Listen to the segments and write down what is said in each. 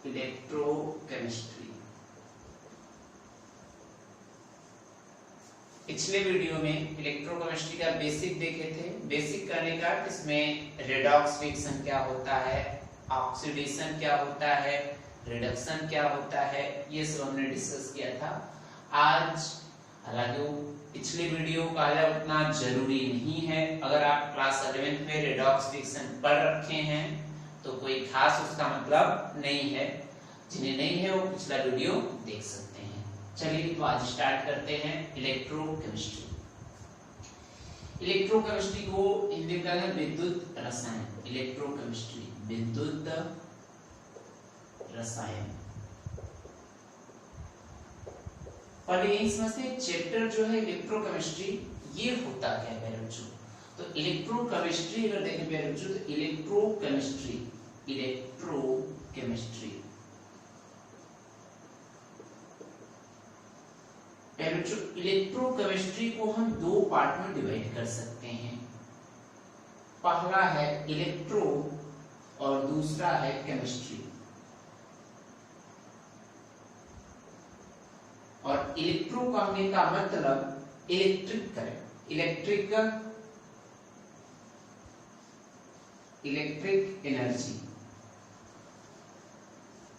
Electrochemistry. पिछले video में electrochemistry का बेसिक देखे थे। बेसिक करने का इसमें रेडॉक्स रिएक्शन क्या होता है, ऑक्सीडेशन क्या होता है, रिडक्शन क्या होता है, ये सब हमने डिस्कस किया था। आज हालांकि पिछले वीडियो का उतना जरूरी नहीं है, अगर आप क्लास 11th में रेडॉक्स रिएक्शन पढ़ रखे हैं तो कोई खास उसका मतलब नहीं है। जिन्हें नहीं है वो पिछला वीडियो देख सकते हैं। चलिए तो आज स्टार्ट करते हैं इलेक्ट्रोकेमिस्ट्री। इलेक्ट्रोकेमिस्ट्री को हिंदी में कहते हैं विद्युत रसायन। इलेक्ट्रोकेमिस्ट्री विद्युत रसायन। पहले यही समझते हैं चैप्टर जो है इलेक्ट्रोकेमिस्ट्री ये होता क्या है बच्चों। तो इलेक्ट्रोकेमिस्ट्री अगर देखें प्यारे बच्चों तो इलेक्ट्रोकेमिस्ट्री इलेक्ट्रोकेमिस्ट्री को हम दो पार्ट में डिवाइड कर सकते हैं। पहला है इलेक्ट्रो और दूसरा है केमिस्ट्री। और इलेक्ट्रो कहने का मतलब electric current, electric energy,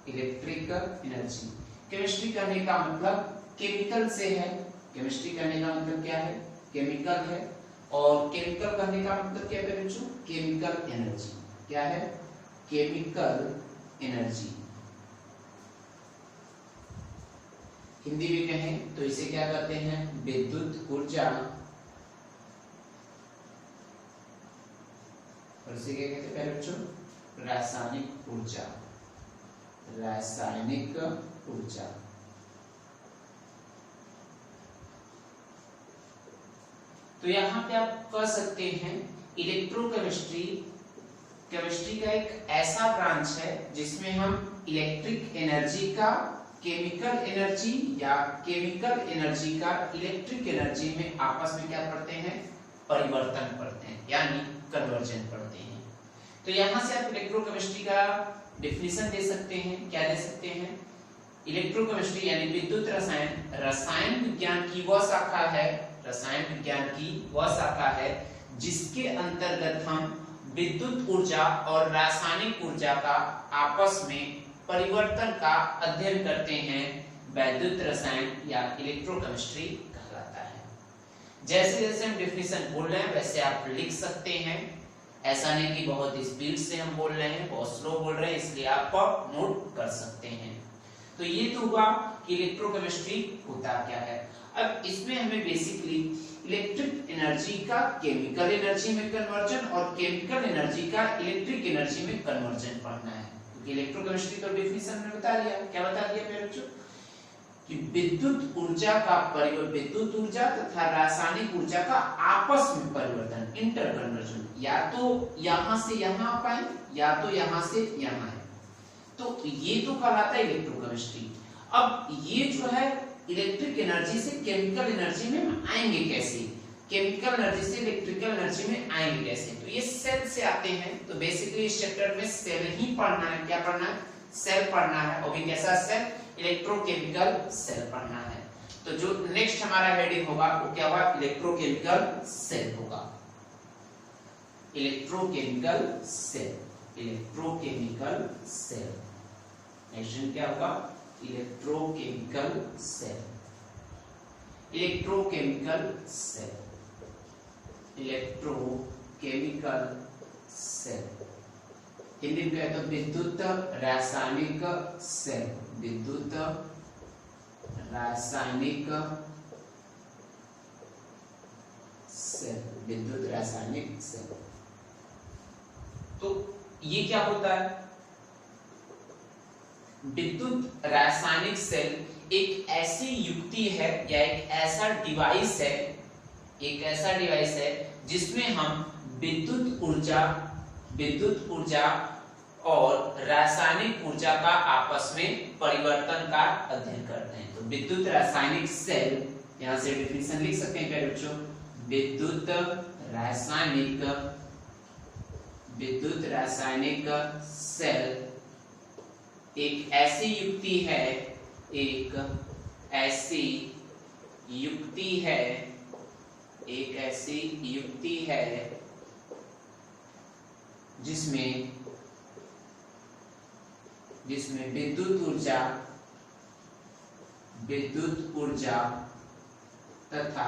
electric energy. Chemistry करने का मतलब केमिकल से है। केमिस्ट्री करने का मतलब क्या है, केमिकल है। और केमिकल करने का मतलब क्या है बच्चों, केमिकल एनर्जी। क्या है, केमिकल एनर्जी। हिंदी में कहें तो इसे क्या कहते हैं, विद्युत ऊर्जा। और इसे क्या कहते हैं बच्चों, रासायनिक ऊर्जा। रासायनिक ऊर्जा। तो यहां पे आप कह सकते हैं इलेक्ट्रोकेमिस्ट्री केमिस्ट्री का एक ऐसा ब्रांच है जिसमें हम इलेक्ट्रिक एनर्जी का केमिकल एनर्जी या केमिकल एनर्जी का इलेक्ट्रिक एनर्जी में आपस में क्या पढ़ते हैं, परिवर्तन पढ़ते हैं, यानी कन्वर्जन पढ़ते हैं। तो यहां से आप इलेक्ट्रोकेमिस्ट्री का डेफिनेशन दे सकते हैं। क्या दे सकते हैं, इलेक्ट्रोकेमिस्ट्री यानी विद्युत रसायन, रसायन विज्ञान की वह शाखा है, रसायन विज्ञान की वह शाखा है जिसके अंतर्गत हम विद्युत ऊर्जा और रासायनिक ऊर्जा का आपस में परिवर्तन का अध्ययन करते हैं। वैद्युत रसायन या इलेक्ट्रोकेमिस्ट्री कहलाता है। जैसे जैसे हम डेफिनेशन बोल रहे हैं वैसे आप लिख सकते हैं। ऐसा नहीं कि बहुत स्पीड से हम बोल रहे हैं, बहुत स्लो बोल रहे हैं, इसलिए आप नोट कर सकते हैं। तो ये तो हुआ कि इलेक्ट्रोकेमिस्ट्री होता क्या है। अब इसमें हमें बेसिकली इलेक्ट्रिक एनर्जी का केमिकल एनर्जी में कन्वर्जन और केमिकल एनर्जी का इलेक्ट्रिक एनर्जी में कन्वर्जन पढ़ना है। क्योंकि इलेक्ट्रोकेमिस्ट्री तो डेफिनेशन में बता दिया। क्या बता दिया मेरे बच्चों, कि विद्युत ऊर्जा का परिवर्तन, विद्युत ऊर्जा तथा रासायनिक ऊर्जा का आपस में परिवर्तन, इंटर कन्वर्जन, या तो यहां से यहां आ पाए या तो यहां से यहां है। तो ये तो कहलाता है इलेक्ट्रोकेमिस्ट्री। अब ये जो है इलेक्ट्रिक एनर्जी से केमिकल एनर्जी में आएंगे कैसे, केमिकल एनर्जी से इलेक्ट्रिकल एनर्जी में आएंगे कैसे, तो ये सेल से आते हैं। तो बेसिकली इस चैप्टर में सेल ही पढ़ना है। क्या पढ़ना है, सेल पढ़ना है। और भी कैसा सेल, इलेक्ट्रोकेमिकल सेल पढ़ना है। तो जो नेक्स्ट हमारा हेडिंग होगा वो क्या होगा, इलेक्ट्रोकेमिकल सेल होगा। Electrochemical cell, electrochemical cell. Next क्या होगा, electrochemical cell, electrochemical cell, electrochemical cell. Hindi में कहते हैं विद्युत रासायनिक सेल, विद्युत रासायनिक सेल, विद्युत रासायनिक सेल। तो ये क्या होता है, विद्युत रासायनिक सेल एक ऐसी युक्ति है या एक ऐसा डिवाइस है, एक ऐसा डिवाइस है जिसमें हम विद्युत ऊर्जा और रासायनिक ऊर्जा का आपस में परिवर्तन का अध्ययन करते हैं। तो विद्युत रासायनिक सेल, यहां से डेफिनेशन लिख सकते हैं प्यारे बच्चों, विद्युत रासायनिक सेल एक ऐसी युक्ति है, एक ऐसी युक्ति है, एक ऐसी युक्ति है जिसमें विद्युत ऊर्जा तथा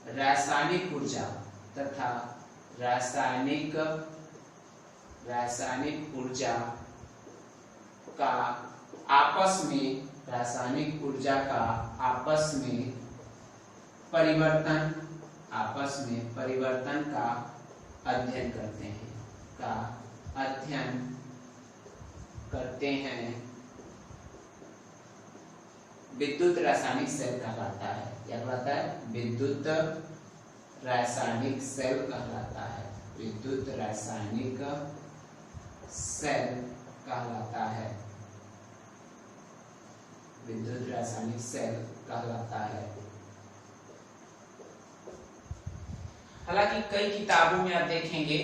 रासायनिक ऊर्जा का आपस में परिवर्तन का अध्ययन करते हैं, विद्युत रासायनिक सेल कहलाता है। क्या कहलाता है? विद्युत रासायनिक सेल कहलाता है। विद्युत रासायनिक सेल कहलाता है। विद्युत रासायनिक सेल कहलाता है। हालांकि कई किताबों में आप देखेंगे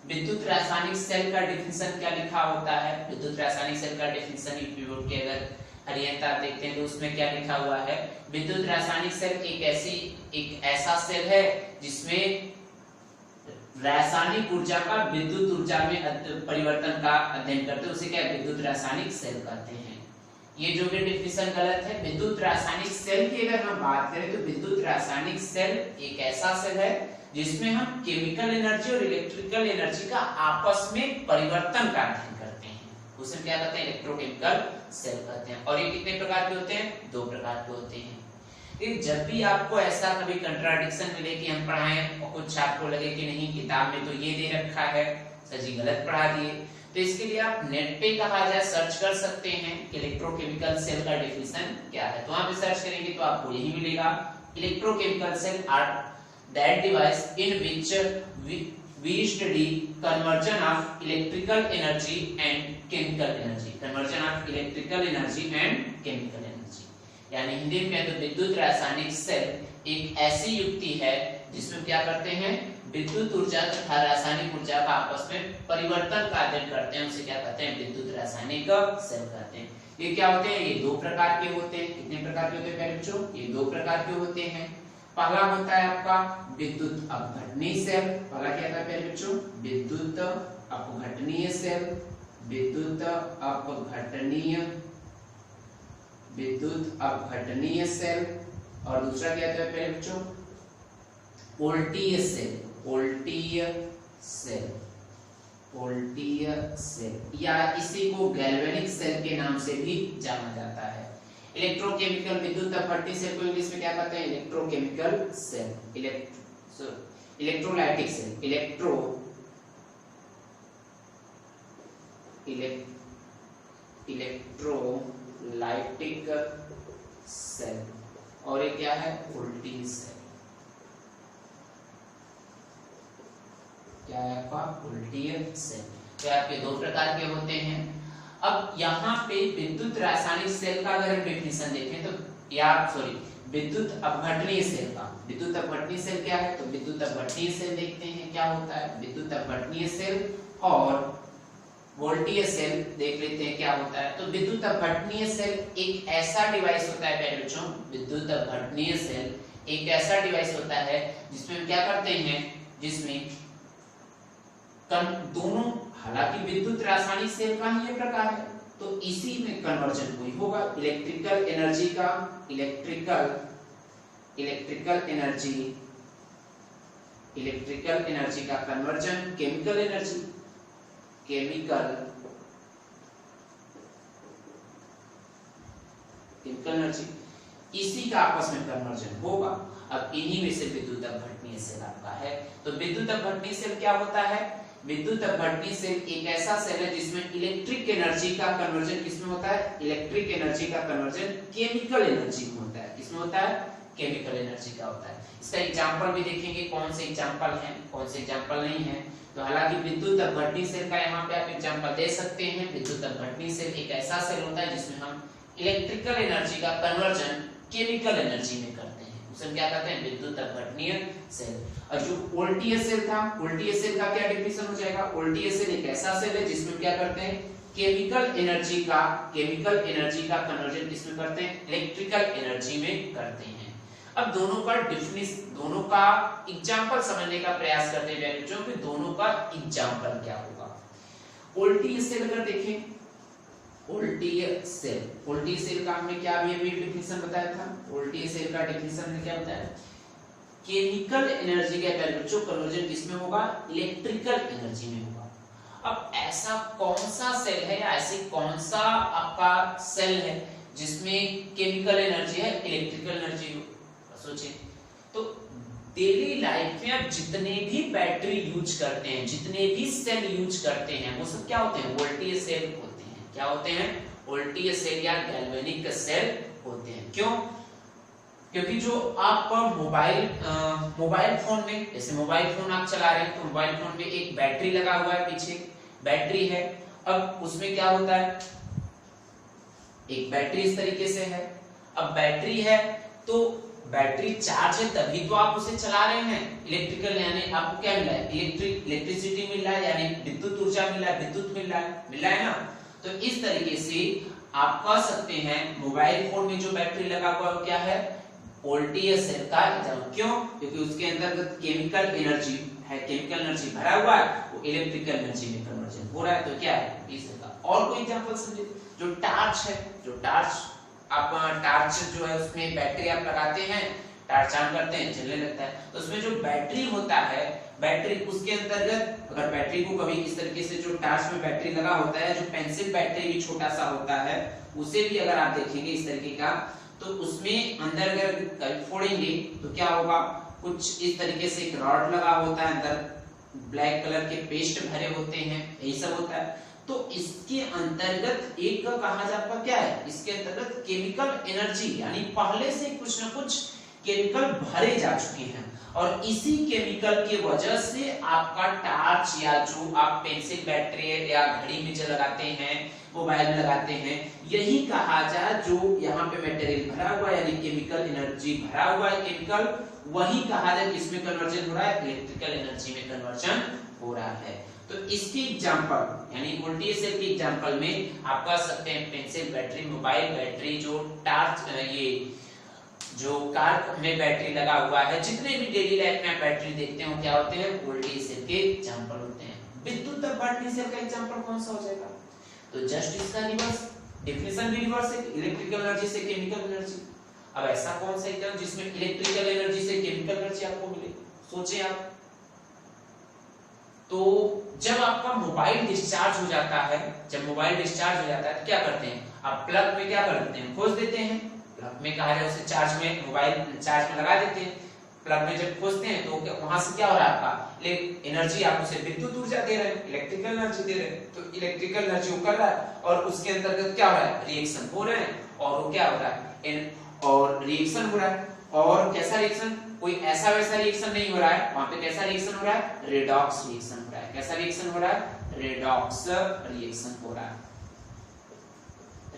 विद्युत रासायनिक सेल का डेफिनेशन क्या लिखा होता है। विद्युत रासायनिक सेल का डेफिनेशन यूपी बोर्ड के अगर हरियता देखते हैं तो उसमें क्या लिखा हुआ है, विद्युत रासायनिक सेल एक ऐसा सेल है जिसमें रासायनिक ऊर्जा का विद्युत ऊर्जा में परिवर्तन का अध्ययन करते हैं, उसे क्या विद्युत रासायनिक सेल कहते हैं। ये जो भी डेफिनेशन गलत है। विद्युत रासायनिक सेल की अगर हम बात करें तो विद्युत रासायनिक सेल एक ऐसा सेल है जिसमें हम केमिकल एनर्जी और इलेक्ट्रिकल एनर्जी का आपस में परिवर्तन का अध्ययन करते हैं, उसे क्या कहते हैं? इलेक्ट्रोकेमिकल सेल कहते हैं। और ये कितने प्रकार के होते हैं? 2 प्रकार के होते हैं। जब भी आपको ऐसा कभी कंट्राडिक्शन मिले कि हम पढ़ाएं और कुछ आपको लगे कि नहीं किताब में तो ये दे रखा है, सर जी गलत पढ़ा दिए, तो इसके लिए आप नेट पे कहा जाए सर्च कर सकते हैं इलेक्ट्रोकेमिकल सेल का डेफिनेशन क्या है। तो वहां पे सर्च करेंगे तो आपको यही मिलेगा, electrochemical cell are that device in which we study conversion of electrical energy and chemical energy, conversion of electrical energy and chemical energy। यानी हिंदी में कहें तो विद्युत रासायनिक सेल एक ऐसी युक्ति है जिसमें क्या करते हैं, विद्युत ऊर्जा तथा रासायनिक ऊर्जा का आपस में परिवर्तन का अध्ययन करते हैं, उसे क्या कहते हैं? विद्युत रासायनिक सेल कहते हैं। ये क्या होते हैं? ये 2 प्रकार के होते हैं। कितने प्रकार के होते हैं प्यारे बच्चों? ये 2 प्रकार के होते हैं। पहला होता है आपका विद्युत अपघटनीय सेल। पहला क्या था प्यारे बच्चों? विद्युत अपघटनीय सेल। विद्युत अपघटनीय सेल। और दूसरा क्या था प्यारे बच्चों? पोल्टीय सेल। पोल्टीय सेल, पोल्टीय सेल या इसी को गैल्वेनिक सेल के नाम से भी जाना जाता है। इलेक्ट्रोकेमिकल विद्युत अपघटनीय सेल को इंग्लिश में क्या कहते हैं? Electrochemical cell. Electrolytic cell, electrolytic cell. और ये क्या है? Voltage cell. क्या है आपका? Voltage cell. तो आपके 2 प्रकार के होते हैं। अब यहाँ पे विद्युत रासायनिक सेल का अगर हम डेफिनेशन देखें तो विद्युत अपघटनीय सेल का, विद्युत अपघटनीय सेल क्या है? तो विद्युत अपघटनीय सेल देखते हैं क्या होता है। विद्युत अपघटनीय सेल और वोल्टीय सेल देख लेते हैं क्या होता है। तो विद्युत अपघटनीय सेल एक ऐसा डिवाइस होता है प्यारे बच्चों, विद्युत अपघटनीय सेल एक ऐसा डिवाइस होता है जिसमें हम क्या करते हैं, जिसमें दोनों, हालांकि विद्युत रासायनिक सेल का ही ये प्रकार है, तो इसी में कन्वर्जन कोई होगा इलेक्ट्रिकल एनर्जी का, इलेक्ट्रिकल एनर्जी का conversion chemical energy, chemical energy, इसी का आपस में कन्वर्जन होगा। अब इन्हीं में से विद्युत अपघटनीय सेल आपका है। तो विद्युत अपघटनीय सेल क्या होता है? विद्युत अपघटनीय सेल एक ऐसा सेल है जिसमें इलेक्ट्रिक एनर्जी का कन्वर्जन किसमें होता है? इलेक्ट्रिक एनर्जी का कन्वर्जन केमिकल एनर्जी में होता है। किसमें होता है? केमिकल एनर्जी का होता है। इसका एग्जांपल भी देखेंगे, कौन से एग्जांपल हैं, कौन से एग्जांपल नहीं है। तो हालांकि विद्युत अपघटनीय सेल का यहाँ पे आप एग्जांपल दे सकते हैं। विद्युत अपघटनीय सेल एक ऐसा सेल होता है जिसमें हम इलेक्ट्रिकल एनर्जी का कन्वर्जन केमिकल एनर्जी में करते हैं, उसे क्या कहते हैं? विद्युत अपघटनीय सेल। और जो वोल्टीय सेल था, वोल्टीय सेल का क्या डेफिनेशन हो जाएगा? वोल्टीय सेल एक ऐसा सेल है जिसमें क्या करते हैं, केमिकल एनर्जी का कन्वर्जन किसमें करते हैं, इलेक्ट्रिकल एनर्जी में करते हैं। अब दोनों का एग्जांपल समझने का प्रयास करते हैं बच्चों कि दोनों का एग्जांपल क्या होगा। वोल्टेज सेल अगर देखें, वोल्टेज सेल का हमने क्या अभी डेफिनेशन बताया था, वोल्टेज सेल का डेफिनेशन में क्या बताया, केमिकल एनर्जी का बच्चों कन्वर्जन किसमें होगा, इलेक्ट्रिकल एनर्जी में होगा। अब ऐसा कौन सा सेल है या ऐसी कौन सा आपका सेल है जिसमें केमिकल एनर्जी है, इलेक्ट्रिकल एनर्जी हो, सोचिए। तो डेली लाइफ में आप जितने भी बैटरी यूज करते हैं, जितने भी सेल यूज करते हैं, वो सब क्या होते हैं, वोल्टेज सेल होते हैं। क्या होते हैं, वोल्टेज सेल या गैल्वेनिक सेल होते हैं। क्यों, क्योंकि जो आप मोबाइल फोन में, जैसे मोबाइल फोन आप चला रहे हैं तो मोबाइल फोन में एक बैटरी लगा हुआ है, पीछे बैटरी है। अब उसमें क्या होता है, एक बैटरी इस तरीके से है। अब बैटरी है तो बैटरी चार्ज है तभी तो आप उसे चला रहे हैं। इलेक्ट्रिकल यानी आपको क्या मिला है, इलेक्ट्रिसिटी मिल रहा है, यानी विद्युत ऊर्जा मिल रहा है, विद्युत मिल रहा है ना। तो इस तरीके से आप कह सकते हैं मोबाइल फोन में जो बैटरी लगा हुआ है क्या है, वोल्टेज सेल का एग्जांपल। क्यों, क्योंकि उसके अंदर केमिकल एनर्जी है, केमिकल एनर्जी भरा हुआ है, वो इलेक्ट्रिकल एनर्जी में कन्वर्जन हो रहा है। तो क्या है इसका। और कोई एग्जांपल समझिए, जो टार्च है, जो टार्च जो है उसमें बैटरी आप लगाते हैं, टार्च ऑन करते हैं, जलने लगता है। तो उसमें जो बैटरी होता है, बैटरी उसके अंतर्गत अगर बैटरी को कभी इस तरीके से जो टार्च में बैटरी लगा होता है, जो पेंसिल बैटरी भी छोटा सा होता है, उसे भी अगर आप देखेंगे इस तरीके का, तो उसमें अंदर अगर फोड़ेंगे तो क्या होगा, कुछ इस तरीके से एक रॉड लगा होता है, अंदर ब्लैक कलर के पेस्ट भरे होते हैं, यही सब होता है। तो इसके अंतर्गत एक कहा जाता क्या है, इसके अंतर्गत केमिकल एनर्जी यानी पहले से कुछ न कुछ केमिकल भरे जा चुके हैं, और इसी केमिकल की वजह से आपका टार्च या जो आप पेंसिल बैटरी या घड़ी में जो लगाते हैं, मोबाइल में लगाते हैं, यही कहा जाए जो यहाँ पे मटेरियल भरा हुआ है यानी केमिकल एनर्जी भरा हुआ है, केमिकल वही कहा जाए किसमें कन्वर्जन हो रहा है, इलेक्ट्रिकल एनर्जी में कन्वर्जन हो रहा है। तो इसकी एग्जांपल यानी वोल्टेज सेल की एग्जांपल में आप कह सकते हैं पेंसिल बैटरी, मोबाइल बैटरी, जो टार्च, ये जो कार में बैटरी लगा हुआ है, जितने भी डेली लाइफ में बैटरी देखते हो क्या होते हैं, वोल्टेज सेल के एग्जांपल होते हैं। विद्युत बढ़ने सेल का एग्जांपल कौन सा हो जाएगा, तो जस्ट इसका रिवर्स, डेफिनेशन भी रिवर्स है, इलेक्ट्रिकल एनर्जी से केमिकल एनर्जी। अब ऐसा कौन सा एग्जांपल जिसमें इलेक्ट्रिकल एनर्जी से केमिकल एनर्जी आपको मिले, सोचिए आप। तो जब आपका मोबाइल डिस्चार्ज हो जाता है, जब मोबाइल डिस्चार्ज हो जाता है तो क्या करते हैं, आप प्लग में क्या कर देते हैं, खोज देते हैं, प्लग में कहा जाए उसे चार्ज में, मोबाइल चार्ज में लगा देते हैं। प्लग में जब खोजते हैं तो वहां से क्या हो रहा है, आपका एनर्जी, आप उसे विद्युत ऊर्जा दे रहे हैं, इलेक्ट्रिकल एनर्जी दे रहे हैं। तो इलेक्ट्रिकल एनर्जी वो कर रहा है और उसके अंतर्गत क्या हो रहा है, रिएक्शन हो रहे हैं, और वो क्या हो रहा है, और रिएक्शन हो रहा है। और कैसा रिएक्शन, कोई ऐसा वैसा रिएक्शन नहीं हो रहा है, वहां पे कैसा रिएक्शन हो रहा है, रेडॉक्स रिएक्शन हो रहा है। कैसा रिएक्शन हो रहा है, रेडॉक्स रिएक्शन हो रहा है,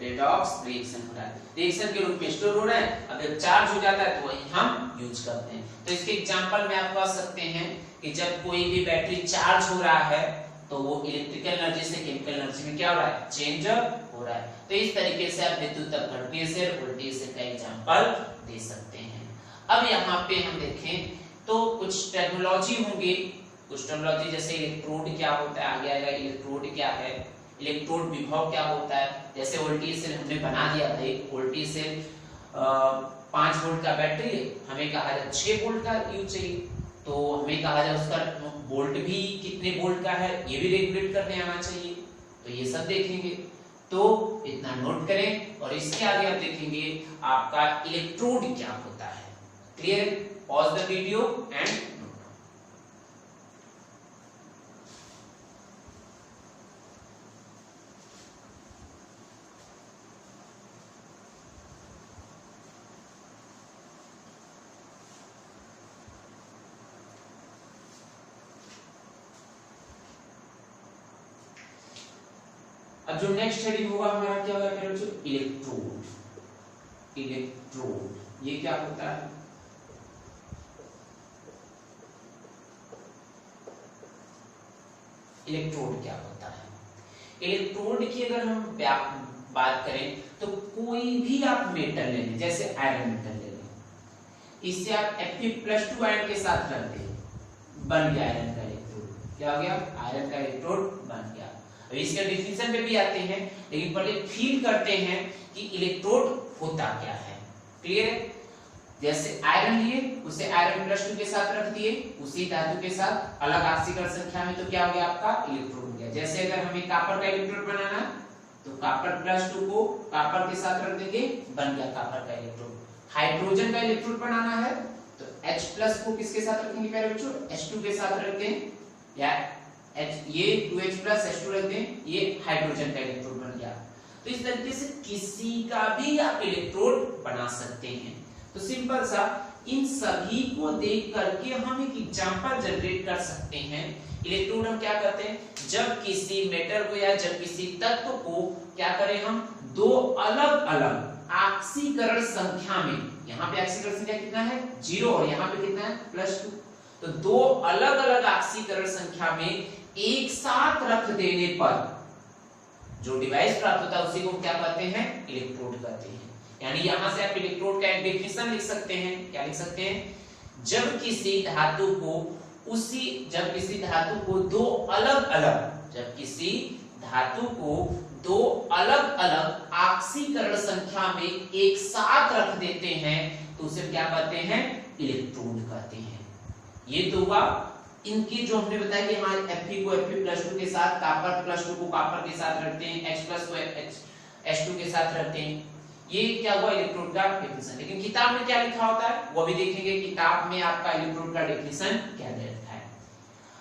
रेडॉक्स रिएक्शन हो रहा है, रिएक्शन के रूप में स्टोर हो रहा है। अगर चार्ज हो जाता है तो वही हम यूज करते हैं। तो इसके एग्जांपल में आप कह सकते हैं कि जब कोई भी बैटरी चार्ज हो रहा है तो वो इलेक्ट्रिकल एनर्जी से केमिकल एनर्जी में क्या हो रहा है, चेंज हो रहा है। तो इस तरीके से आप विद्युत अपघटनीय सेल, वोल्टेज सेल का एग्जांपल दे सकते हैं। अब यहाँ पे हम देखें तो कुछ टेक्नोलॉजी होंगी, कुछ टेक्नोलॉजी जैसे इलेक्ट्रोड क्या होता है, आगे आएगा इलेक्ट्रोड क्या है, इलेक्ट्रोड विभव क्या होता है। जैसे वोल्टेज सेल हमने बना दिया था, एक वोल्टेज सेल 5 वोल्ट का बैटरी, हमें कहा जाए 6 वोल्ट का यूज चाहिए, तो हमें कहा जाए उसका वोल्ट भी कितने वोल्ट का है ये भी रेगुलेट करने आना चाहिए। तो ये सब देखेंगे, तो इतना नोट करें। और इसके आगे आप देखेंगे आपका इलेक्ट्रोड क्या होता है। Clear, pause the video and अब जो नेक्स्ट हेडिंग होगा हमारा क्या होगा मेरे बच्चों, इलेक्ट्रोड। इलेक्ट्रोड ये क्या होता है, इलेक्ट्रोड क्या होता है। इलेक्ट्रोड की अगर हम बात करें तो कोई भी आप मेटल ले लें, जैसे आयरन मेटल ले लें, इससे आप Fe+2 आयन के साथ रख दें, बन गया आयरन का इलेक्ट्रोड। क्या हो गया? आयरन का इलेक्ट्रोड बन गया। अब इसके डिफिनेशन पे भी आते हैं, लेकिन पहले फील करते हैं कि इलेक्ट्रोड होता क्या है। क्लियर है? जैसे आयरन लिए, उसे Iron+2 के साथ रख दिए, उसी धातु के साथ अलग ऑक्सीकरण संख्या में, तो क्या हो गया? आपका इलेक्ट्रोड हो गया। जैसे अगर हमें कॉपर का इलेक्ट्रोड बनाना तो Copper+2 को कॉपर के साथ रख देंगे, बन गया कॉपर का इलेक्ट्रोड। हाइड्रोजन का इलेक्ट्रोड बनाना है तो H+ को किसके साथ रखेंगे प्यारे बच्चों? H2 के साथ रख दें, या ये 2H+ H2 रख दें, ये हाइड्रोजन का इलेक्ट्रोड बन गया। तो इस तरीके से किसी का भी आप इलेक्ट्रोड बना सकते हैं। तो सिंपल सा इन सभी को देख करके हम एक एग्जांपल जनरेट कर सकते हैं। इलेक्ट्रोड हम क्या करते हैं? जब किसी मेटल को या जब किसी तत्व को क्या करें हम, दो अलग अलग ऑक्सीकरण संख्या में, यहाँ पे ऑक्सीकरण संख्या कितना है? 0, और यहाँ पे कितना है? +2। तो दो अलग अलग ऑक्सीकरण संख्या में एक साथ रख देने पर जो डिवाइस प्राप्त होता है उसी को क्या कहते हैं? इलेक्ट्रोड कहते हैं। यानी यहां से आप इलेक्ट्रोड का एक डेफिनेशन लिख सकते हैं। क्या लिख सकते हैं? जब किसी धातु को दो अलग अलग ऑक्सीकरण संख्या में एक साथ रख देते हैं तो उसे क्या कहते हैं? इलेक्ट्रोड कहते हैं। ये तो हुआ इनकी जो हमने बताया कि हमारे Fe को Fe+2 के साथ, Copper+2 को कॉपर के साथ रखते हैं, H+ को H2 के साथ रखते हैं। ये क्या हुआ? इलेक्ट्रोड का डेफिनेशन। लेकिन किताब में क्या लिखा होता है वो भी देखेंगे, किताब में आपका इलेक्ट्रोड का डेफिनेशन क्या दे रखा है।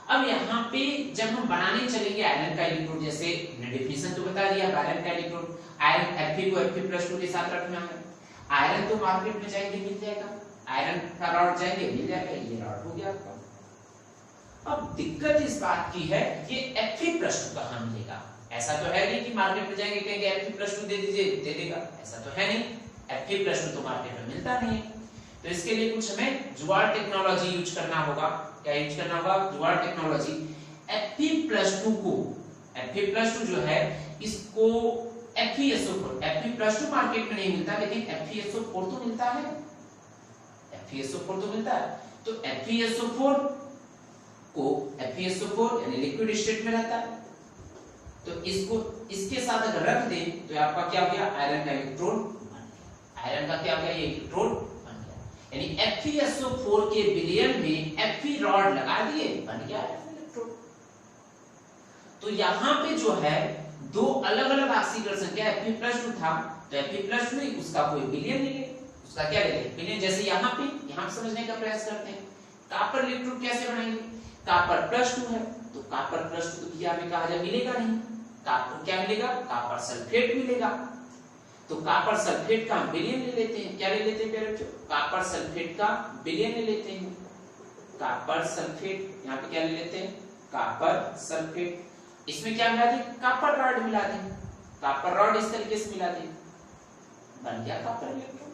अब यहाँ पे जब हम बनाने चलेंगे आयरन का इलेक्ट्रोड, जैसे डेफिनेशन तो बता दिया, आयरन का इलेक्ट्रोड, आयरन Fe को Fe+2 के साथ रखना है। आयरन तो मार्केट में जाएंगे, मिल जाएगा, आयरन का रॉड जाएंगे, मिल जाएगा, ये रॉड हो गया आपका। अब दिक्कत इस बात की है ये Fe+2 कहां मिलेगा? ऐसा तो है नहीं कि मार्केट में जाएंगे कहेंगे Fe+2 दे दीजिए, दे देगा, ऐसा तो है नहीं। Fe+2 तो मार्केट में मिलता नहीं है। तो इसके लिए कुछ हमें जुगाड़ टेक्नोलॉजी यूज करना होगा। क्या यूज करना होगा? जुगाड़ टेक्नोलॉजी। Fe+2 जो है इसको Fe+2 मार्केट में नहीं मिलता, लेकिन FeSO4 तो मिलता है। FeSO4 तो मिलता है, तो FeSO4 यानी लिक्विड स्टेट में रहता है, तो इसको इसके साथ अगर रख दें तो आपका क्या हो गया? आयरन का इलेक्ट्रोड बन गया। आयरन का क्या हो गया? ये इलेक्ट्रोड बन गया। यानी FeSO4 के विलयन में Fe रॉड लगा दिए, बन गया इलेक्ट्रोड। तो यहाँ पे जो है दो अलग अलग ऑक्सीकरण संख्या Fe+2 था, तो Fe+2 नहीं, उसका कोई विलयन ले ले, उसका क्या ले ले? विलयन। जैसे यहाँ पे समझने का प्रयास करते हैं, कॉपर इलेक्ट्रोड कैसे बनाएंगे? Copper+2 है तो Copper+2 तो किया में कहा जाए मिलेगा नहीं, कॉपर क्या मिलेगा? कॉपर सल्फेट मिलेगा। तो कॉपर सल्फेट का विलयन ले लेते हैं। क्या ले लेते हैं प्यारे बच्चों? कॉपर सल्फेट का विलयन ले लेते हैं। कॉपर सल्फेट, यहाँ पे क्या ले लेते हैं? Copper sulphate. इसमें क्या मिला दें? कॉपर रॉड मिला दें। कॉपर रॉड इस तरीके से मिला दें, बन गया कॉपर इलेक्ट्रोड।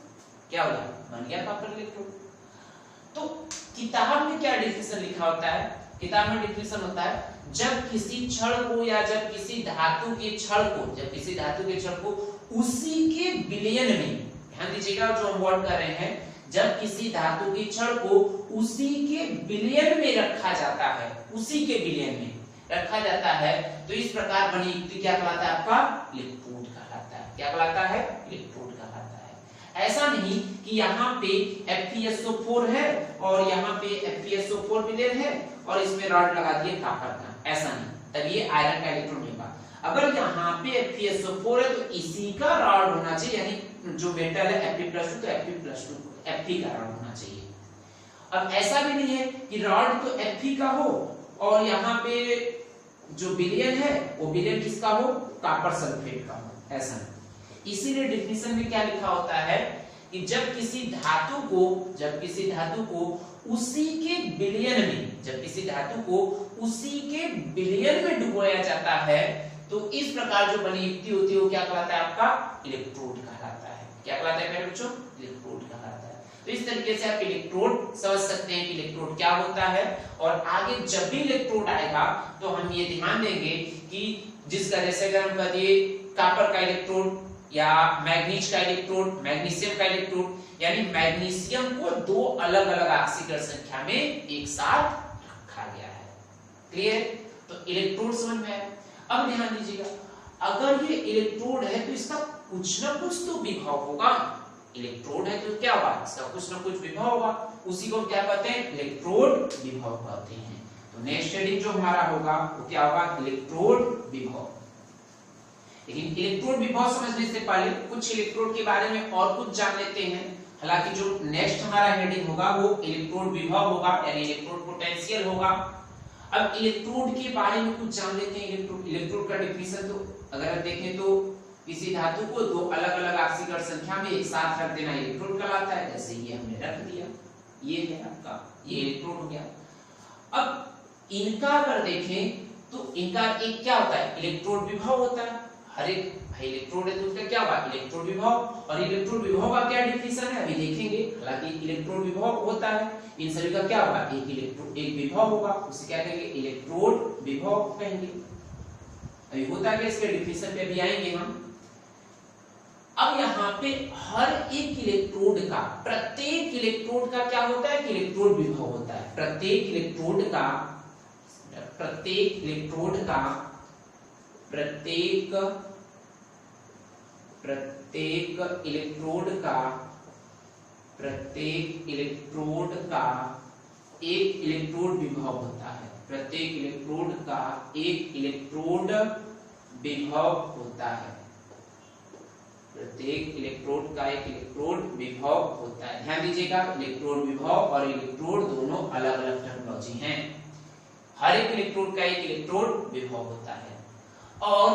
क्या हो गया? बन गया कॉपर इलेक्ट्रोड। तो किताब में क्या डेफिनेशन लिखा होता है? किताब में डेफिनेशन होता है जब किसी छड़ को या जब किसी धातु के छड़ को उसी के विलयन में, ध्यान दीजिएगा जो हम वर्ड कर रहे हैं, जब किसी धातु के छड़ को उसी के विलयन में रखा जाता है, उसी के विलयन में रखा जाता है, तो इस प्रकार बनी युक्ति क्या कहलाता है? आपका इलेक्ट्रोड कहलाता है। क्या कहलाता है? इलेक्ट्रोड कहलाता है। ऐसा नहीं कि यहाँ पे FeSO4 है और यहाँ पे FeSO4 विलयन है और इसमें रॉड लगा दिए कॉपर का, ऐसा नहीं, तब ये आयरन का इलेक्ट्रोड होगा। अगर यहाँ पे FeSO4 है तो इसी का रॉड होना चाहिए, यानी जो मेटल है Fe+2 तो Fe का रॉड होना चाहिए। अब ऐसा भी नहीं है कि रॉड तो Fe का हो और यहाँ पे जो विलयन है वो विलयन किसका हो? कॉपर सल्फेट का हो, ऐसा नहीं। इसीलिए डिफिनेशन में क्या लिखा होता है कि जब किसी धातु को उसी के विलयन में डुबोया जाता है, तो इस प्रकार जो बनी युक्ति होती है वो क्या कहलाता है? आपका इलेक्ट्रोड कहलाता है। क्या कहलाता है मेरे बच्चों? इलेक्ट्रोड कहलाता है। तो इस तरीके से आप इलेक्ट्रोड समझ सकते हैं कि इलेक्ट्रोड क्या होता है। और आगे जब भी इलेक्ट्रोड आएगा तो हम ये ध्यान देंगे कि जिस तरह से अगर हम कह दिए कॉपर का इलेक्ट्रोड या मैग्नीज का इलेक्ट्रोड, मैग्नीशियम का इलेक्ट्रोड, यानी मैग्नीशियम को दो अलग अलग ऑक्सीकरण संख्या में एक साथ रखा गया है। क्लियर? तो इलेक्ट्रोड समझ में आया। अब ध्यान दीजिएगा, अगर ये इलेक्ट्रोड है तो इसका कुछ ना कुछ तो विभव होगा। इलेक्ट्रोड है तो क्या होगा, इसका कुछ ना कुछ विभव होगा, उसी को क्या कहते हैं, इलेक्ट्रोड विभव कहते हैं। तो नेक्स्ट हेडिंग जो हमारा होगा वो क्या होगा, इलेक्ट्रोड विभव। लेकिन इलेक्ट्रोड विभव समझने से पहले कुछ इलेक्ट्रोड के बारे में और कुछ जान लेते हैं। हालांकि जो नेक्स्ट हमारा हेडिंग होगा वो इलेक्ट्रोड विभव होगा, यानी इलेक्ट्रोड पोटेंशियल होगा। अब इलेक्ट्रोड के बारे में कुछ जान लेते हैं। इलेक्ट्रोड का डिफिनेशन तो अगर हम देखें तो किसी धातु को दो अलग अलग ऑक्सीकरण संख्या में एक साथ रख देना इलेक्ट्रोड कहलाता है। जैसे ये हमने रख दिया, ये है आपका, ये इलेक्ट्रोड हो गया। अब इनका अगर देखें तो इनका एक क्या होता है, इलेक्ट्रोड विभव होता है। हर एक इलेक्ट्रोड है तो उसका क्या होगा, इलेक्ट्रोड विभव। और इलेक्ट्रोड विभव का क्या डिफिनेशन है अभी देखेंगे। हालांकि इलेक्ट्रोड विभव होता है, इन सभी का क्या होगा, एक इलेक्ट्रोड एक विभव होगा, उसे क्या कहेंगे, इलेक्ट्रोड विभव कहेंगे। अभी होता क्या, इसके डिफिनेशन पे भी आएंगे हम। अब यहाँ पे हर एक इलेक्ट्रोड का, प्रत्येक इलेक्ट्रोड का क्या होता है, इलेक्ट्रोड विभव होता है। प्रत्येक इलेक्ट्रोड का एक इलेक्ट्रोड विभव होता है। प्रत्येक इलेक्ट्रोड का एक इलेक्ट्रोड विभव होता है। प्रत्येक इलेक्ट्रोड का एक इलेक्ट्रोड विभव होता है। ध्यान दीजिएगा, इलेक्ट्रोड विभव और इलेक्ट्रोड दोनों अलग अलग टर्मिनोलॉजी हैं। हर एक इलेक्ट्रोड का एक इलेक्ट्रोड विभव होता है। और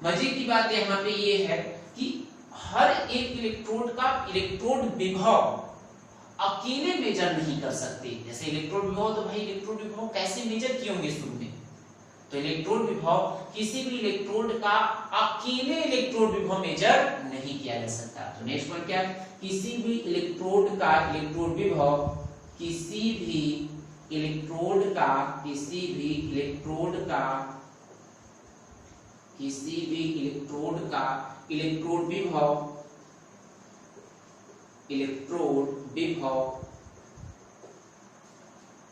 मजे की बात यहाँ पे ये है कि हर एक इलेक्ट्रोड का इलेक्ट्रोड विभव अकेले मेजर नहीं कर सकते। जैसे इलेक्ट्रोड विभव, तो भाई इलेक्ट्रोड विभव कैसे मेजर किए होंगे शुरू में, तो इलेक्ट्रोड विभव किसी भी इलेक्ट्रोड का अकेले इलेक्ट्रोड विभव मेजर नहीं किया जा सकता। तो नेक्स्ट पॉइंट क्या है, किसी भी इलेक्ट्रोड का इलेक्ट्रोड विभव किसी भी इलेक्ट्रोड का इलेक्ट्रोड विभव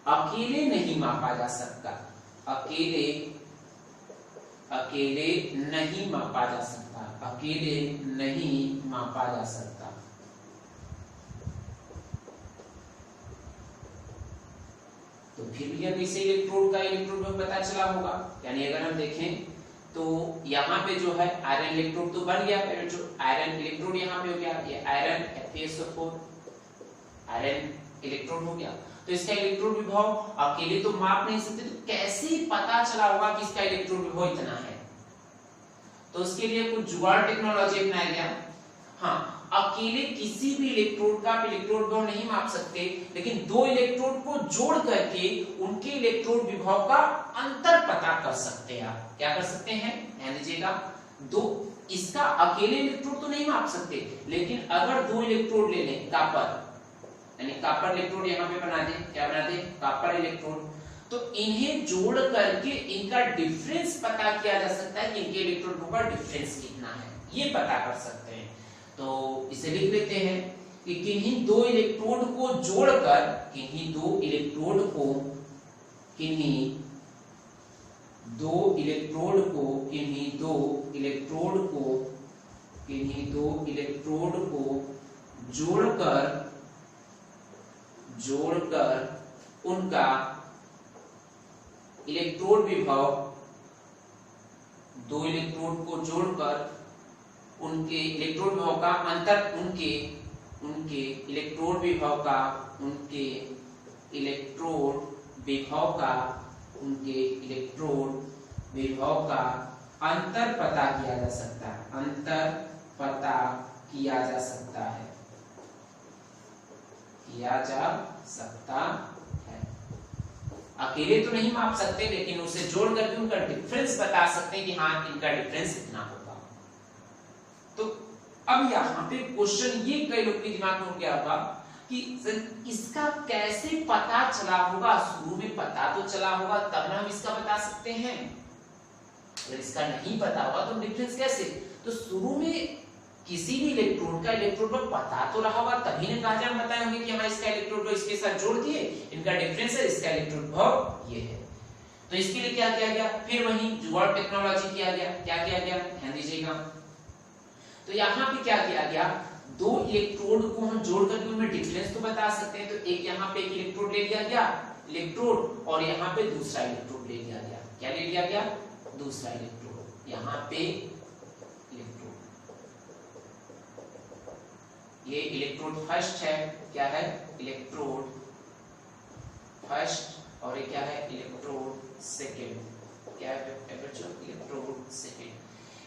अकेले नहीं मापा जा सकता। अकेले नहीं मापा जा सकता। अकेले नहीं मापा जा सकता। तो फिर भी अब इसे इलेक्ट्रोड का इलेक्ट्रोड में पता चला होगा। यानी अगर हम देखें तो यहाँ पे जो है आयरन इलेक्ट्रोड तो बन गया, जो आयरन इलेक्ट्रोड यहाँ पे हो गया, ये आयरन FeSO4 आयरन इलेक्ट्रोड हो गया। तो इसका इलेक्ट्रोड विभव अकेले तो माप नहीं सकते, तो कैसे पता चला होगा कि इसका इलेक्ट्रोड विभव इतना है। तो उसके लिए कुछ जुगाड़ टेक्नोलॉजी अपनाया गया। हाँ, अकेले किसी भी इलेक्ट्रोड का इलेक्ट्रोड विभव नहीं माप सकते, लेकिन दो इलेक्ट्रोड को जोड़ करके उनके इलेक्ट्रोड विभव का अंतर पता कर सकते हैं। आप क्या कर सकते हैं, ध्यान दीजिएगा, दो इसका अकेले इलेक्ट्रोड तो नहीं माप सकते, लेकिन अगर दो इलेक्ट्रोड ले लें, कॉपर यानी कॉपर इलेक्ट्रोड यहाँ पे बना दे, क्या बना दे, कॉपर इलेक्ट्रोड, तो इन्हें जोड़ करके इनका डिफरेंस पता किया जा सकता है कि इनके इलेक्ट्रोड का डिफरेंस कितना है, ये पता कर सकते हैं। तो इसे लिख लेते हैं कि किन्हीं दो इलेक्ट्रोड को जोड़कर, किन्हीं दो इलेक्ट्रोड को जोड़कर उनका इलेक्ट्रोड विभव, दो इलेक्ट्रोड को जोड़कर उनके इलेक्ट्रोड विभव का अंतर, उनके इलेक्ट्रोड विभव का अंतर पता किया जा सकता है। अंतर पता किया जा सकता है। अकेले तो नहीं माप सकते, लेकिन उसे जोड़ करके उनका डिफरेंस बता सकते हैं कि हाँ, इनका डिफरेंस इतना होगा। तो अब यहाँ पे क्वेश्चन ये कई लोग के दिमाग में हो गया होगा कि इसका कैसे पता चला होगा, शुरू में पता तो चला होगा तब ना हम इसका बता सकते हैं। अगर इसका नहीं पता होगा तो डिफरेंस कैसे, तो शुरू में किसी भी इलेक्ट्रोड का इलेक्ट्रोड पर पता तो रहा होगा तभी ने कहा हम बताए होंगे कि हाँ इसका इलेक्ट्रोड को इसके साथ जोड़ दिए, इनका डिफरेंस है, इसका इलेक्ट्रोड भाव ये है। तो इसके लिए क्या किया गया, फिर वही जुगाड़ टेक्नोलॉजी किया गया। क्या किया गया, ध्यान दीजिएगा। तो यहाँ पे क्या किया गया, दो इलेक्ट्रोड को हम जोड़ करके उनमें डिफरेंस तो बता सकते हैं। तो एक यहाँ पे एक इलेक्ट्रोड ले लिया गया इलेक्ट्रोड, और यहाँ पे दूसरा इलेक्ट्रोड ले लिया गया। क्या ले लिया गया, दूसरा इलेक्ट्रोड। यहाँ पे इलेक्ट्रोड, ये इलेक्ट्रोड फर्स्ट है, क्या है, इलेक्ट्रोड फर्स्ट, और ये क्या है, इलेक्ट्रोड सेकेंड। क्या है बच्चों, इलेक्ट्रोड सेकेंड।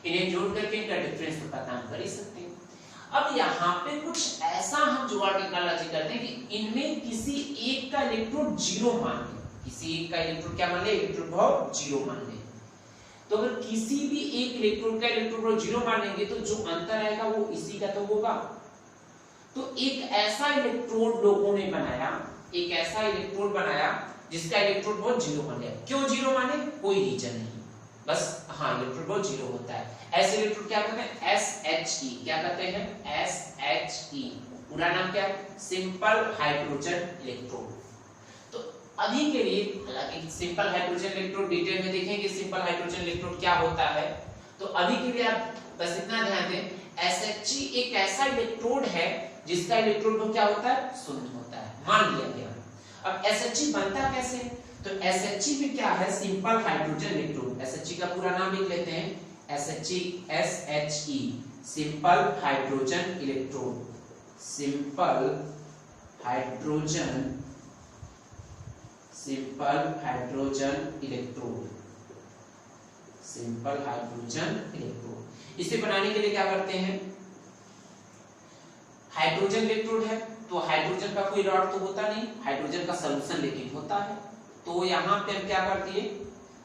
इन्हें जोड़ करके इनका डिफरेंस तो पता हम कर ही सकते हैं। अब यहाँ पे कुछ ऐसा हम जुगाड़ टेक्नोलॉजी करते हैं कि इनमें किसी एक का इलेक्ट्रोड जीरो मान ले, किसी एक का इलेक्ट्रोड क्या मान ले, इलेक्ट्रोड भाव जीरो मान ले। तो अगर किसी भी एक इलेक्ट्रोड का इलेक्ट्रोड भाव जीरो मान लेंगे तो जो अंतर आएगा वो इसी का तो होगा। तो एक ऐसा इलेक्ट्रोड लोगों ने बनाया, एक ऐसा इलेक्ट्रोड बनाया जिसका इलेक्ट्रोड भाव जीरो मान लिया। क्यों जीरो माने, कोई रीजन नहीं, बस हाँ इलेक्ट्रोड भाव जीरो होता है। ऐसे इलेक्ट्रोड क्या कहते हैं, SHE। क्या कहते हैं, SHE। पूरा नाम क्या है, सिंपल हाइड्रोजन इलेक्ट्रोड। तो अभी के लिए, हालांकि सिंपल हाइड्रोजन इलेक्ट्रोड डिटेल में देखेंगे सिंपल हाइड्रोजन इलेक्ट्रोड क्या होता है। तो अभी के लिए आप बस इतना ध्यान दें, SHE एक ऐसा इलेक्ट्रोड है जिसका इलेक्ट्रोड भाव क्या होता है, शून्य होता है, मान लिया गया। अब SHE बनता कैसे, तो SHE में क्या है, सिंपल हाइड्रोजन इलेक्ट्रोड। SHE का पूरा नाम लिख लेते हैं, SHE simple hydrogen electrode, simple hydrogen electrode, simple hydrogen electrode. इसे बनाने के लिए क्या करते हैं, हाइड्रोजन इलेक्ट्रोड है तो हाइड्रोजन का कोई रॉड तो होता नहीं, हाइड्रोजन का सॉल्यूशन लेकिन होता है। तो यहाँ पे हम क्या कर दिए,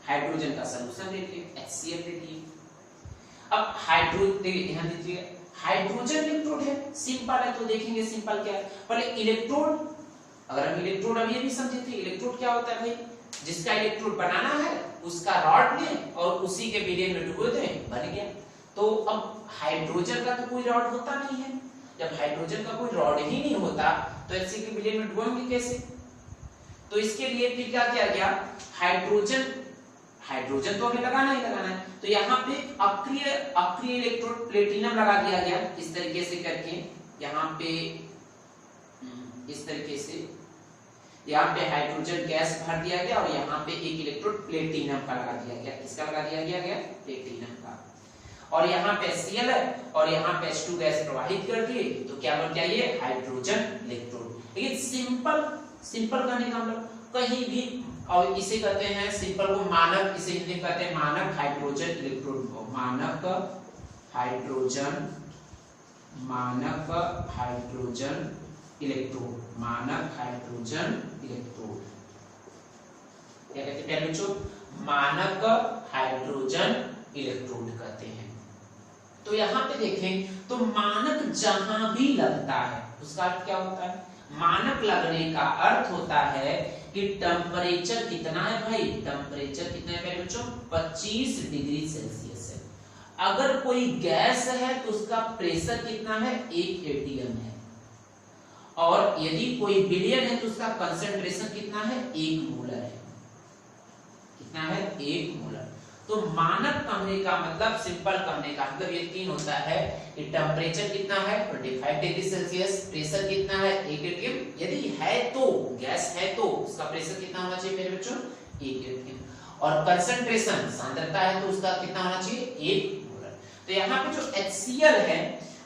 हाइड्रोजन का सॉल्यूशन ले लिए, HCl ले लिए। अब हाइड्रोजन, ध्यान दीजिए, हाइड्रोजन इलेक्ट्रोड है, सिंपल है, तो देखेंगे सिंपल क्या है। पहले इलेक्ट्रोड, अगर हम इलेक्ट्रोड अब ये भी समझे थे, इलेक्ट्रोड क्या होता है भाई, जिसका इलेक्ट्रोड बनाना है उसका रॉड लें और उसी के विलयन में डुबो दें, बन गया। तो अब हाइड्रोजन का तो कोई रॉड होता नहीं है, जब हाइड्रोजन का कोई रॉड ही नहीं होता तो HCl के विलयन में डुबोएंगे कैसे। तो इसके लिए फिर क्या किया गया, हाइड्रोजन तो हमें लगाना ही लगाना है, तो यहाँ पे अक्रिय इलेक्ट्रोड प्लेटिनम लगा दिया गया इस तरीके से करके। यहाँ पे इस तरीके से यहाँ पे हाइड्रोजन गैस भर दिया गया और यहाँ पे एक इलेक्ट्रोड प्लेटिनम का लगा दिया गया। किसका लगा दिया गया, प्लेटिनम का। और यहाँ पे HCl है और यहाँ पे H2 गैस प्रवाहित कर दिए, तो क्या बन गया, ये हाइड्रोजन इलेक्ट्रोड। लेकिन सिंपल कहने का मतलब कहीं भी, और इसे कहते हैं सिंपल को मानक, इसे हिंदी में कहते हैं मानक हाइड्रोजन इलेक्ट्रोड, मानक हाइड्रोजन इलेक्ट्रोड, मानक हाइड्रोजन इलेक्ट्रोड। क्या कहते हैं बच्चों, मानक हाइड्रोजन इलेक्ट्रोड कहते हैं। तो यहाँ पे देखें तो मानक जहां भी लगता है उसका अर्थ क्या होता है, मानक लगने का अर्थ होता है कि टेम्परेचर कितना है भाई, टेम्परेचर कितना है बच्चों, 25 डिग्री सेल्सियस है। अगर कोई गैस है तो उसका प्रेशर कितना है, 1 atm है। और यदि कोई विलयन है तो उसका कंसंट्रेशन कितना है, 1 मोलर है। कितना है, 1 मोलर। तो मानक कहने का मतलब, सिंपल कहने का मतलब ये तीन होता है कि टेम्परेचर कितना है 25 डिग्री सेल्सियस, प्रेशर कितना है 1 atm, यदि है तो गैस है तो उसका प्रेशर कितना होना चाहिए मेरे बच्चों, 1 atm, और कंसंट्रेशन सांद्रता है तो उसका कितना होना चाहिए, 1 मोलर। तो यहाँ पे जो HCl है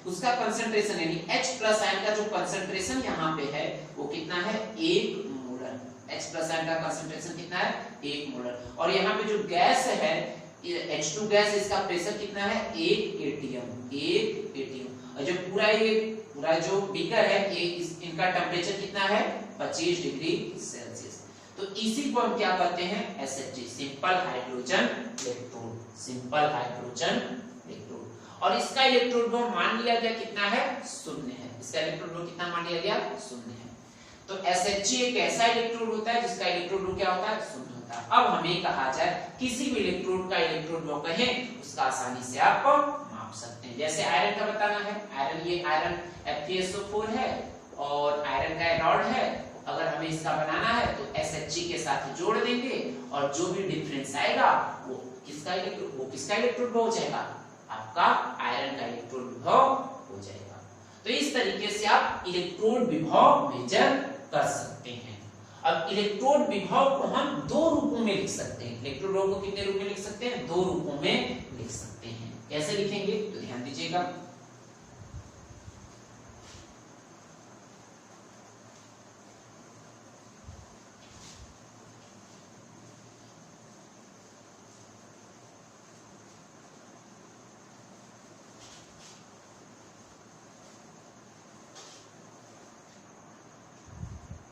उसका कंसंट्रेशन यानी H+ आयन का जो कंसंट्रेशन यहाँ पे है वो कितना है, 1 मोलर। H+ आयन का कंसंट्रेशन कितना है, 1 मोलर। और यहाँ पे जो गैस है H2 गैस, इसका प्रेशर कितना है, 1 atm। और जो पूरा जो बीकर है ये इनका टेम्परेचर कितना है, 25 डिग्री सेल्सियस। तो इसी को हम क्या कहते हैं, SHG, simple hydrogen electrode, simple hydrogen electrode. और इसका इलेक्ट्रॉन विभव मान लिया गया कितना है, 0 है। इसका इलेक्ट्रॉन विभव कितना मान लिया गया, 0 है। तो SHG एक ऐसा इलेक्ट्रोड होता है जिसका इलेक्ट्रॉन विभव क्या होता है, 0 होता है। अब हमें कहा जाए किसी भी इलेक्ट्रोड का इलेक्ट्रॉन विभव कहें उसका आसानी से आप माप सकते हैं। जैसे आयरन का बताना है, आयरन ये आयरन FeSO4 है और आयरन का रॉड है। अगर हमें इसका बनाना है तो SHG के साथ जोड़ देंगे और जो भी डिफरेंस आएगा वो किसका इलेक्ट्रोड विभव हो जाएगा, आपका आयरन का इलेक्ट्रोड विभव हो जाएगा। तो इस तरीके से आप इलेक्ट्रोड विभव मेजर कर सकते हैं। अब इलेक्ट्रोड विभव को हम 2 रूपों में लिख सकते हैं। इलेक्ट्रोड विभव को कितने रूप में लिख सकते हैं, 2 रूपों में लिख सकते हैं। कैसे लिखेंगे तो ध्यान दीजिएगा।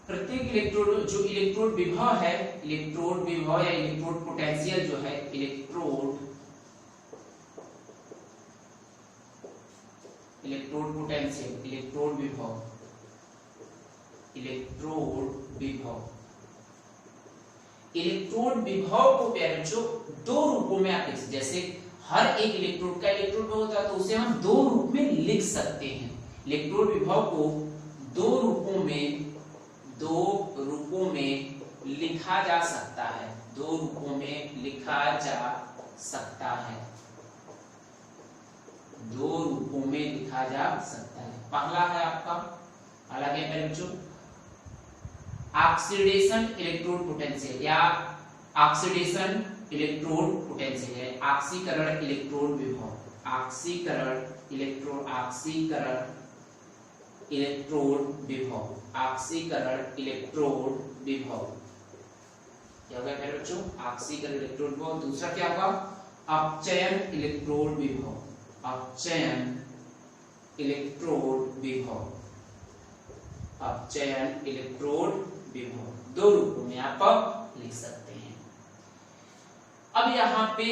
प्रत्येक इलेक्ट्रोड जो इलेक्ट्रोड विभव है, इलेक्ट्रोड विभव या इलेक्ट्रोड पोटेंशियल जो है, इलेक्ट्रोड पोटेंशियल, इलेक्ट्रोड विभव, इलेक्ट्रोड विभव को बच्चों 2 रूपों में आप लिख सकते हैं। जैसे हर एक इलेक्ट्रोड का इलेक्ट्रोड विभव होता है तो उसे हम 2 रूप में लिख सकते हैं। इलेक्ट्रोड विभव को 2 रूपों में लिखा जा सकता है, 2 रूपों में लिखा जा सकता है, 2 रूपों में लिखा जा सकता है। पहला है आपका, हालांकि मेरे बच्चों ऑक्सीडेशन इलेक्ट्रोड पोटेंशियल या ऑक्सीडेशन इलेक्ट्रोड पोटेंशियल है, ऑक्सीकरण इलेक्ट्रोड विभव, ऑक्सीकरण इलेक्ट्रोड विभव, ऑक्सीकरण इलेक्ट्रोड विभव। क्या होगा मेरे बच्चों, ऑक्सीकरण इलेक्ट्रोड विभव। दूसरा क्या होगा, अपचयन इलेक्ट्रोड विभव, अपचयन इलेक्ट्रोड विभव, अपचयन इलेक्ट्रोड विभव। 2 रूपों में आप लिख सकते हैं। अब यहाँ पे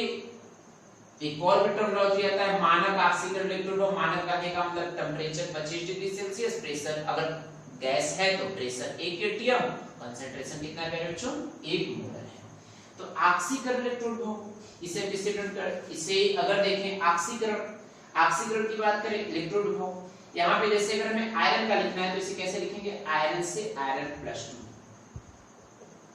एक और टर्मिनोलॉजी आता है, मानक ऑक्सीकरण इलेक्ट्रोड विभव। मानक कहने का मतलब टेम्परेचर 25 डिग्री सेल्सियस, प्रेशर अगर गैस है तो प्रेशर 1 atm, कंसंट्रेशन कितना है मेरे बच्चों, 1 मोल है। तो ऑक्सीकरण इलेक्ट्रोड विभव, इसे अगर देखें ऑक्सीकरण की बात करें, इलेक्ट्रोड विभव यहाँ पे जैसे अगर हमें आयरन का लिखना है तो इसे कैसे लिखेंगे, आयरन से आयरन +2।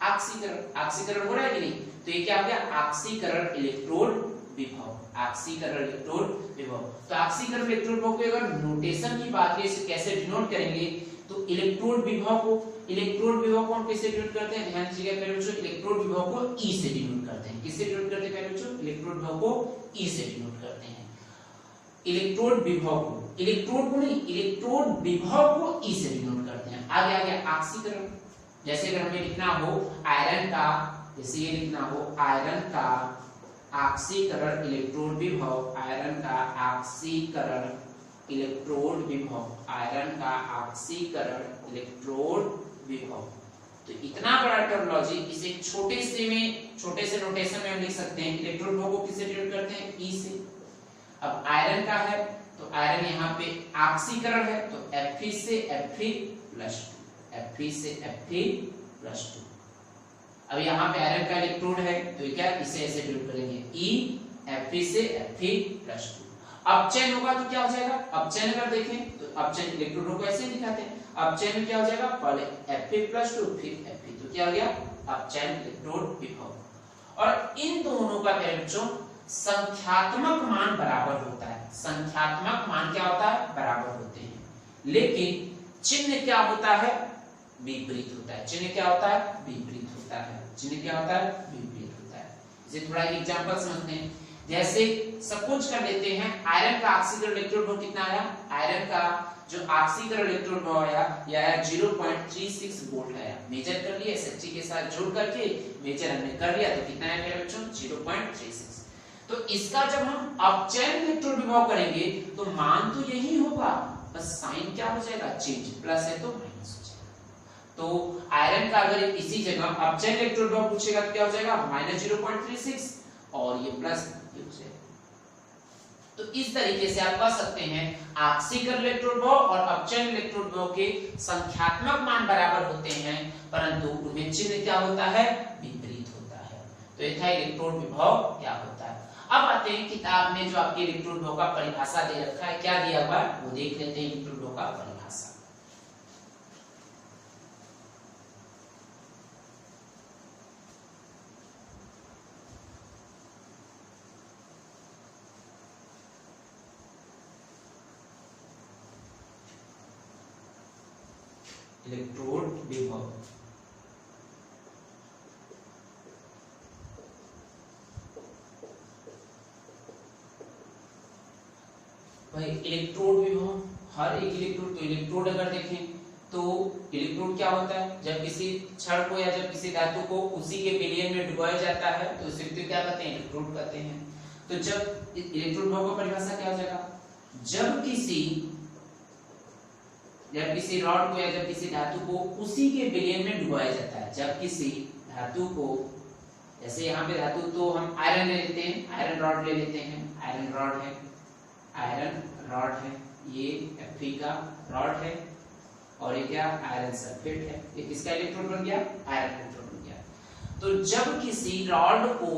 ऑक्सीकरण हो रहा है कि नहीं, तो ये क्या हो गया, ऑक्सीकरण इलेक्ट्रोड विभव, ऑक्सीकरण इलेक्ट्रोड विभव। तो ऑक्सीकरण इलेक्ट्रोड विभव को अगर नोटेशन की बात करें इसे कैसे डिनोट करेंगे, तो इलेक्ट्रोड विभव को हम कैसे डिनोट करते हैं, ध्यान दीजिएगा मेरे बच्चों, इलेक्ट्रोड विभव को E से डिनोट करते हैं। किससे डिनोट करते हैं मेरे बच्चों, इलेक्ट्रोड विभव को E से डिनोट करते हैं। इलेक्ट्रोड विभव को, इलेक्ट्रोड विभव को E से डिनोट करते हैं। आगे ऑक्सीकरण, जैसे अगर हमें लिखना हो आयरन का, जैसे ये लिखना हो आयरन का ऑक्सीकरण इलेक्ट्रोड विभव, आयरन का ऑक्सीकरण इलेक्ट्रोड विभव, आयरन का ऑक्सीकरण इलेक्ट्रोड विभव। तो इतना बड़ा टर्मिनोलॉजी, इसे छोटे से नोटेशन में हम लिख सकते हैं। इलेक्ट्रोड विभव को किससे डिनोट करते हैं, E से। अब आयरन का है तो आयरन यहाँ पे ऑक्सीकरण है तो Fe से Fe+2, Fe से Fe+2। अब यहाँ पे आयरन का इलेक्ट्रोड है तो क्या, इसे ऐसे डिनोट करेंगे E Fe से Fe+2। अपचयन होगा तो क्या हो जाएगा, अपचयन अगर देखें तो अपचयन इलेक्ट्रोड को ऐसे दिखाते हैं। अपचयन में क्या हो जाएगा, पहले Fe+2 फिर Fe, तो क्या हो गया, अपचयन इलेक्ट्रोड विभव। और इन दोनों का बच्चों संख्यात्मक मान बराबर होता है। संख्यात्मक मान क्या होता है, बराबर होते हैं, लेकिन चिन्ह क्या होता है, विपरीत होता है। चिन्ह क्या होता है, विपरीत होता है। चिन्ह क्या होता है, विपरीत होता है। इसे थोड़ा एक एग्जांपल समझते हैं। जैसे सपोज कर लेते हैं आयरन का ऑक्सीकरण इलेक्ट्रोड विभव कितना आया, आयरन का जो ऑक्सीकरण इलेक्ट्रोड विभव आया यह आया 0.36 वोल्ट आया। मेजर कर लिया SHG के साथ जोड़ करके मेजर हमने कर लिया तो कितना है मेरे बच्चों, 0.36। तो इसका जब हम अपचयन इलेक्ट्रोड विभव करेंगे तो मान तो यही होगा, बस साइन क्या हो जाएगा, चेंज, प्लस है तो माइनस हो जाएगा। तो आयरन का अगर इसी जगह अपचयन इलेक्ट्रोड विभव पूछेगा तो क्या हो जाएगा, -0.36 और ये प्लस हो जाएगा। तो तो इस तरीके से आप कह सकते हैं आक्सीकर इलेक्ट्रोड विभव और अपचयन इलेक्ट्रोड विभव के संख्यात्मक मान बराबर होते हैं, परंतु उनमें चिन्ह क्या होता है, विपरीत होता है। तो ये था इलेक्ट्रोड विभव क्या होता है। अब आते हैं किताब में जो आपके इलेक्ट्रोड विभव का परिभाषा दे रखा है, क्या दिया हुआ है वो देख लेते हैं। इलेक्ट्रोड विभव का परिभाषा, इलेक्ट्रोड विभव भाई इलेक्ट्रोड विभव, हर एक इलेक्ट्रोड, तो इलेक्ट्रोड अगर देखें तो इलेक्ट्रोड क्या होता है, जब किसी क्षण को या जब किसी धातु को उसी के विलयन में डुबाया जाता है तो उसे क्या कहते हैं, इलेक्ट्रोड कहते हैं। तो जब इलेक्ट्रोड विभव का परिभाषा क्या हो जाएगा, जब किसी रॉड को या जब किसी धातु को उसी के विलयन में डुबाया जाता है, जब किसी धातु को, जैसे यहाँ पे धातु तो हम आयरन ले लेते हैं, आयरन रॉड ले लेते हैं, आयरन रॉड है, ये Fe का रॉड है और ये क्या आयरन सल्फेट है, ये किसका इलेक्ट्रोड बन गया, आयरन इलेक्ट्रोड बन गया। तो जब किसी रॉड को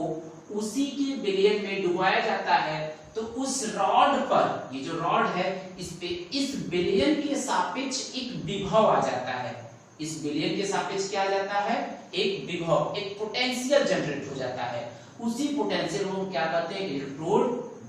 उसी के विलयन में डुबाया जाता है तो उस रॉड पर, ये जो रॉड है इस पे इस विलयन के सापेक्ष एक विभव आ जाता है, इस विलयन के सापेक्ष क्या आ जाता है, एक विभव, एक पोटेंशियल जनरेट हो जाता है। उसी पोटेंशियल को हम क्या कहते हैं, इलेक्ट्रोड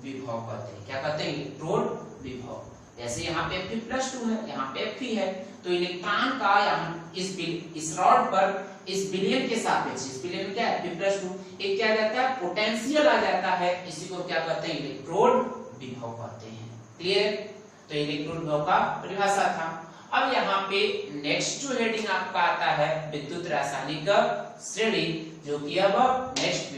विभव कहते हैं। क्या कहते हैं, इलेक्ट्रोड विभव। जैसे यहाँ पे Fe+2 है, यहाँ पे Fe है, तो इलेक्ट्रॉन का यहाँ इस रॉड पर इस विलयन के सापेक्ष, इस विलयन में क्या है Fe+2, एक क्या जाता है, पोटेंशियल आ जाता है, इसी को क्या कहते हैं, इलेक्ट्रोड विभव कहते हैं। क्लियर। तो इलेक्ट्रोड विभव का परिभाषा था। अब यहाँ पे नेक्स्ट जो हेडिंग आपका आता है विद्युत रासायनिक श्रेणी, जो कि अब नेक्स्ट